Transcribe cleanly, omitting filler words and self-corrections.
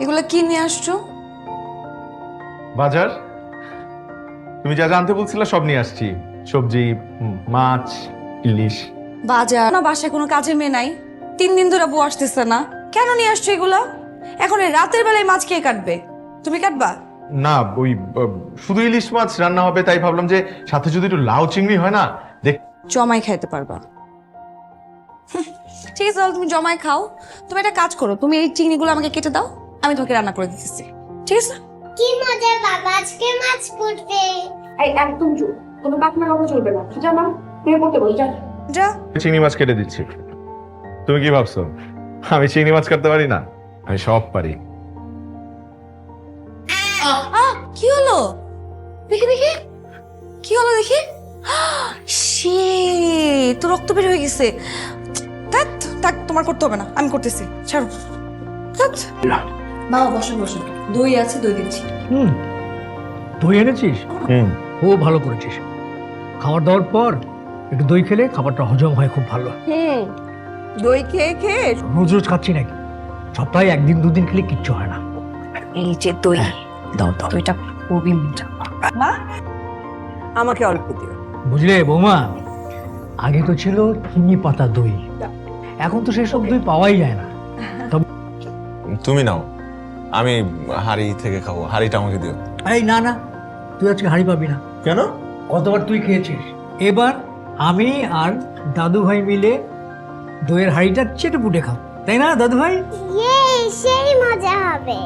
এগুলো কি নিয়ে আসছো? বাজার, তুমি যা জানতে বলছিলে সব নিয়ে আসছি। সবজি, মাছ, ইলিশ। বাজার না, বাসায় কোনো কাজের মেয়ে নাই? 3 দিন ধরে বউ আসতেছে না, কেন নিয়ে আসছো এগুলা? এখন এই রাতের বেলায় মাছ কে কাটবে? তুমি কাটবা? না, ওই শুধু ইলিশ মাছ রান্না হবে, তাই ভাবলাম যে সাথে যদি একটু লাউ চিংড়ি হয় না, দেখ। জমাই খাইতে পারবা। ঠিক আছে, তাহলে তুমি জমাই খাও। তুমি একটা কাজ করো, তুমি এই চিংড়িগুলো আমাকে কেটে দাও, আমি তোমাকে রান্না করে দিতেছি। ঠিক আছে? কি মজা বাবা, আজকে মাছ পড়বে। এই একদম চুপ, কোনো কাকনা কথা চলবে না। জানা তুমি করতে বল, যা। যা। চিংড়ি মাছ কেটে দিচ্ছি। তুমি কি ভাবছো আমি চিংড়ি মাছ কাটতে পারি না? আমি সব পারি। কি হলো? দেখি দেখি, কি হলো দেখি। শে, তো রক্ত বের হয়ে গেছে। থাক থাক, তোমার করতে হবে না, আমি করতেছি, ছাড়ো। বাবা বসুন বসুন, দই আছে, দই দিচ্ছি। দই এনেছিস? ও ভালো করেছিস। খাবার দাওয়ার পর একটু দই খেলে খাবারটা হজম হয় খুব ভালো। দই খেয়ে খেয়ে রোজ রোজ খাচ্ছি নাকি? সপ্তাহে 1-2 দিন খেলে কিচ্ছু হয় না। এই যে দই, দাও দাও। দইটা খুবই মজা। মা, আমাকে অল্প দিও। বুঝলে বৌমা, আগে তো ছিল চিনি পাতা দই, এখন তো সেসব দই পাওয়াই যায় না। তুমি নাও, আমি হাড়ি থেকে খাবো। হাড়িটা আমাকে দিও। এই না না, তুই আজকে হাঁড়ি পাবি না। কেন? কতবার তুই খেয়েছিস? এবার আমি আর দাদু ভাই মিলে দইয়ের হাঁড়িটা চেটে পুটে খাও, তাই না দাদু ভাই? ইয়ে, সেই মজা হবে।